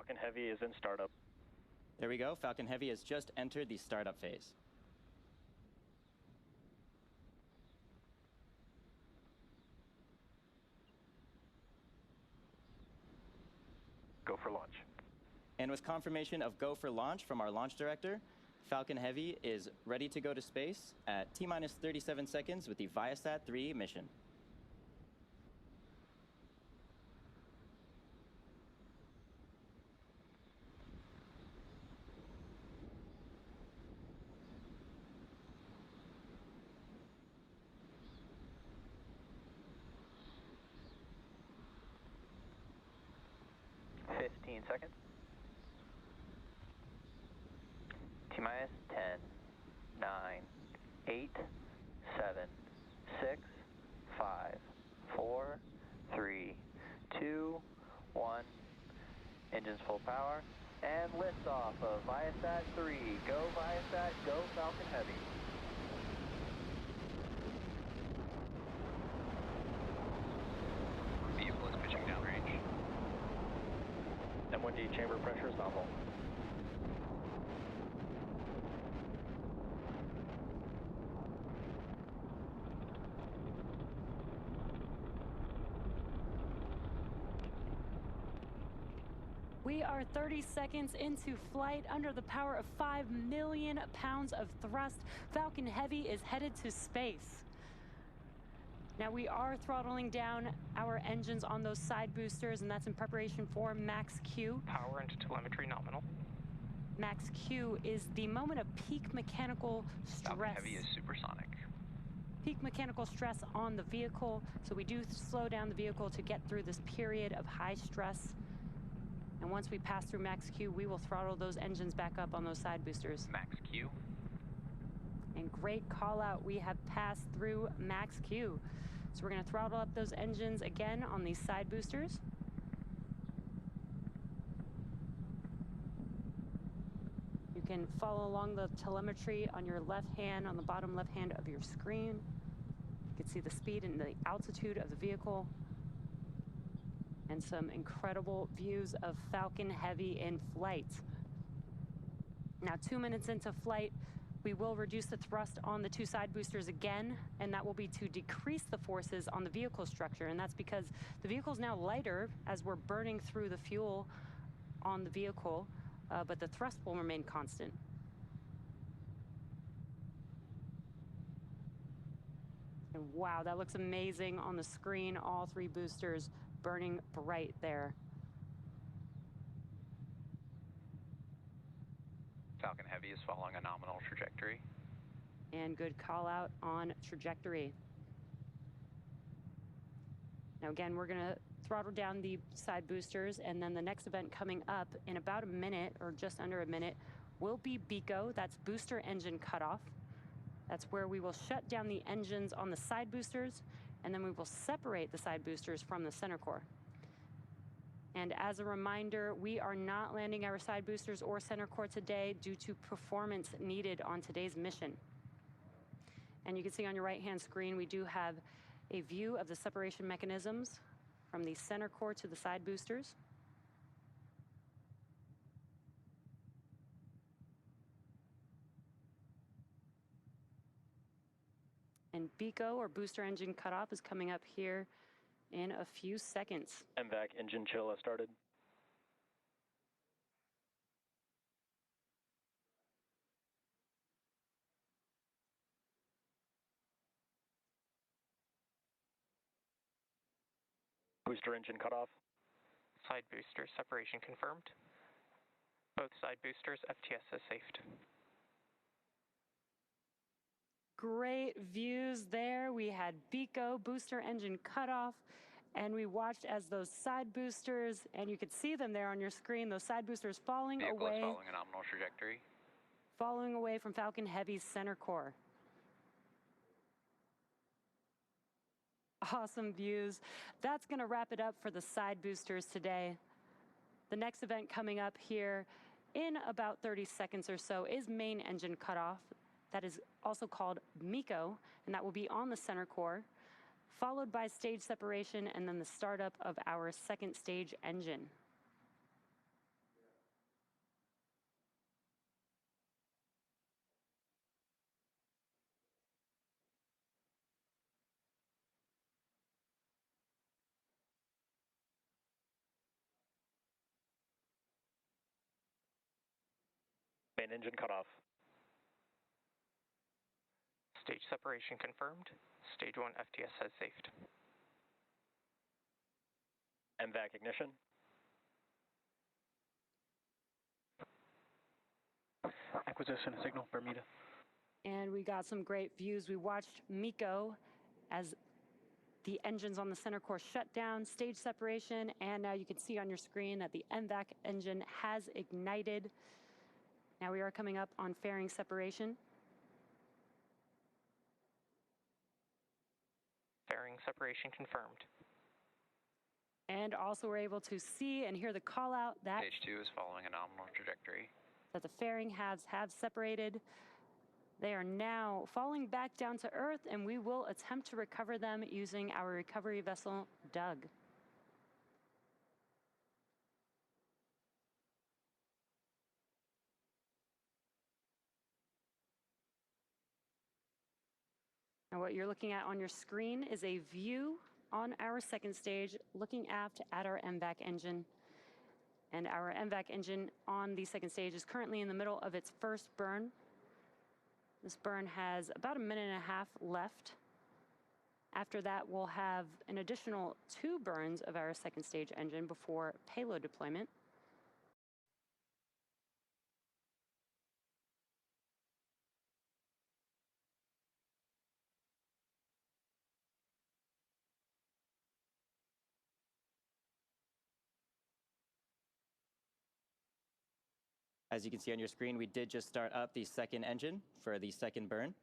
Falcon Heavy is in startup. There we go. Falcon Heavy has just entered the startup phase. Go for launch. And with confirmation of go for launch from our launch director, Falcon Heavy is ready to go to space at T-minus 37 seconds with the Viasat-3 mission. Seconds. T-minus 10, 9, 8, 7, 6, 5, 4, 3, 2, 1. Engines full power. And liftoff of Viasat-3. Go Viasat, go Falcon Heavy. Vehicle is pitching downrange. M1D chamber pressure is nominal. We are 30 seconds into flight under the power of 5 million pounds of thrust. Falcon Heavy is headed to space. Now we are throttling down our engines on those side boosters, and that's in preparation for max Q. Power into telemetry nominal. Max Q is the moment of peak mechanical stress. Falcon Heavy is supersonic. Peak mechanical stress on the vehicle, so we do slow down the vehicle to get through this period of high stress. And once we pass through max Q, we will throttle those engines back up on those side boosters. Max Q. And great call out, we have passed through max Q. So we're gonna throttle up those engines again on these side boosters. You can follow along the telemetry on your left hand, on the bottom left hand of your screen. You can see the speed and the altitude of the vehicle. And some incredible views of Falcon Heavy in flight. Now, 2 minutes into flight, we will reduce the thrust on the two side boosters again, and that will be to decrease the forces on the vehicle structure. And that's because the vehicle is now lighter as we're burning through the fuel on the vehicle, but the thrust will remain constant. And wow, that looks amazing on the screen, all three boosters burning bright there. Falcon Heavy is following a nominal trajectory. And good call out on trajectory. Now again, we're gonna throttle down the side boosters, and then the next event coming up in about a minute or just under a minute will be BECO, that's booster engine cutoff. That's where we will shut down the engines on the side boosters, and then we will separate the side boosters from the center core. And as a reminder, we are not landing our side boosters or center core today due to performance needed on today's mission. And you can see on your right-hand screen, we do have a view of the separation mechanisms from the center core to the side boosters. And BECO, or booster engine cutoff, is coming up here in a few seconds. MVAC engine chill has started. Booster engine cutoff. Side booster separation confirmed. Both side boosters FTS has safed. Great views there. We had BECO, booster engine cutoff, and we watched as those side boosters, and you could see them there on your screen, those side boosters falling Vehicle away. is following a nominal trajectory. Falling away from Falcon Heavy's center core. Awesome views. That's gonna wrap it up for the side boosters today. The next event coming up here in about 30 seconds or so is main engine cutoff. That is also called MECO, and that will be on the center core, followed by stage separation and then the startup of our second stage engine. Main engine cut off. Stage separation confirmed. Stage 1 FTS has safed. MVAC ignition. Acquisition signal, Bermuda. And we got some great views. We watched MECO as the engines on the center core shut down, stage separation, and now you can see on your screen that the MVAC engine has ignited. Now we are coming up on fairing separation. Fairing separation confirmed. And also we're able to see and hear the call out that Stage 2 is following a nominal trajectory. that the fairing halves have separated. They are now falling back down to Earth, and we will attempt to recover them using our recovery vessel, Doug. Now what you're looking at on your screen is a view on our second stage, looking aft at our MVAC engine. And our MVAC engine on the second stage is currently in the middle of its first burn. This burn has about a minute and a half left. After that, we'll have an additional 2 burns of our second stage engine before payload deployment. As you can see on your screen, we did just start up the second engine for the second burn.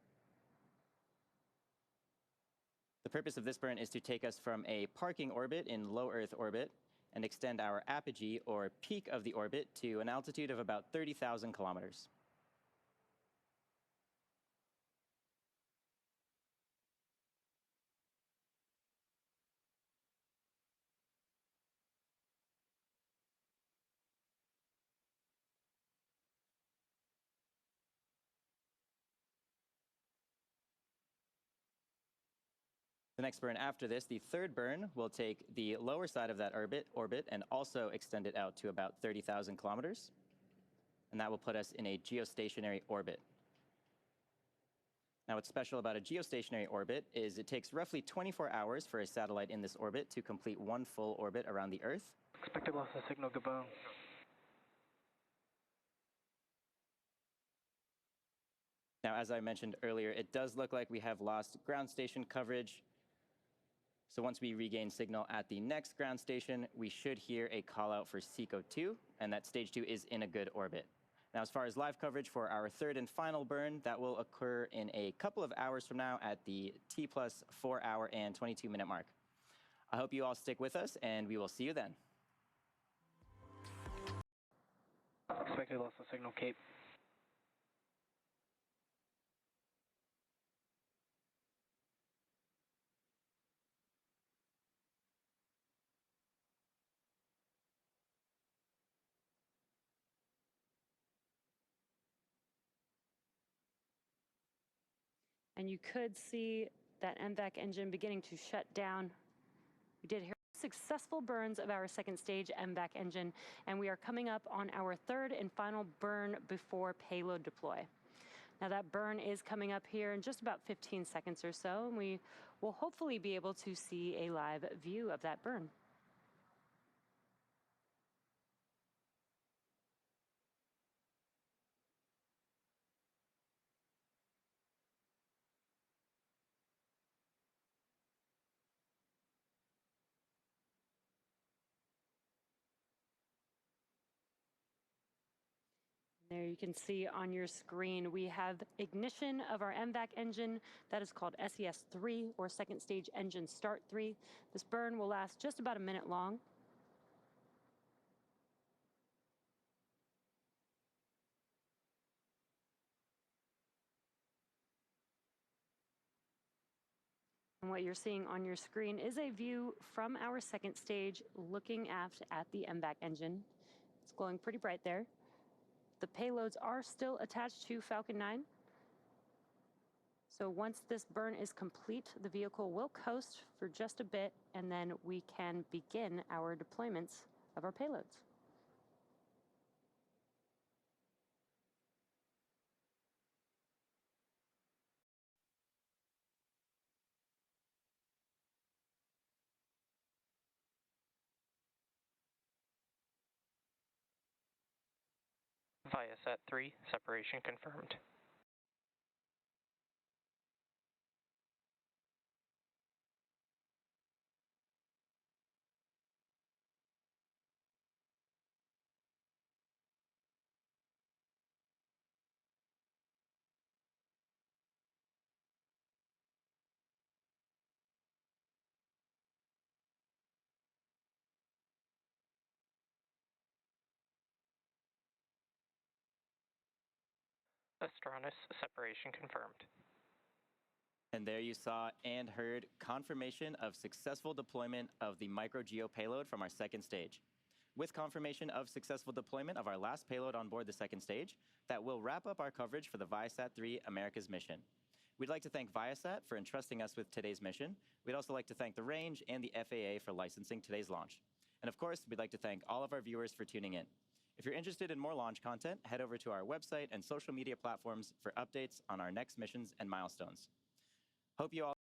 The purpose of this burn is to take us from a parking orbit in low Earth orbit and extend our apogee, or peak of the orbit, to an altitude of about 30,000 kilometers. The next burn after this, the third burn, will take the lower side of that orbit and also extend it out to about 30,000 kilometers. And that will put us in a geostationary orbit. Now, what's special about a geostationary orbit is it takes roughly 24 hours for a satellite in this orbit to complete 1 full orbit around the Earth. Expected loss of signal, Gabon. Now, as I mentioned earlier, it does look like we have lost ground station coverage. So once we regain signal at the next ground station, we should hear a call out for SECO 2, and that stage 2 is in a good orbit. Now, as far as live coverage for our third and final burn, that will occur in a couple of hours from now at the T+4 hour and 22-minute mark. I hope you all stick with us, and we will see you then. Expected loss of signal, Cape. And you could see that MVAC engine beginning to shut down. We did hear successful burns of our second stage MVAC engine, and we are coming up on our third and final burn before payload deploy. Now that burn is coming up here in just about 15 seconds or so, and we will hopefully be able to see a live view of that burn. There you can see on your screen, we have ignition of our MVAC engine. That is called SES-3, or second stage engine start 3. This burn will last just about a minute long. And what you're seeing on your screen is a view from our second stage looking aft at the MVAC engine. It's glowing pretty bright there. The payloads are still attached to Falcon 9. So once this burn is complete, the vehicle will coast for just a bit, and then we can begin our deployments of our payloads. Viasat-3, separation confirmed. Astronus, separation confirmed. And there you saw and heard confirmation of successful deployment of the micro-geo payload from our second stage. With confirmation of successful deployment of our last payload on board the second stage, that will wrap up our coverage for the Viasat-3 Americas mission. We'd like to thank Viasat for entrusting us with today's mission. We'd also like to thank the range and the FAA for licensing today's launch. And of course, we'd like to thank all of our viewers for tuning in. If you're interested in more launch content, head over to our website and social media platforms for updates on our next missions and milestones. Hope you all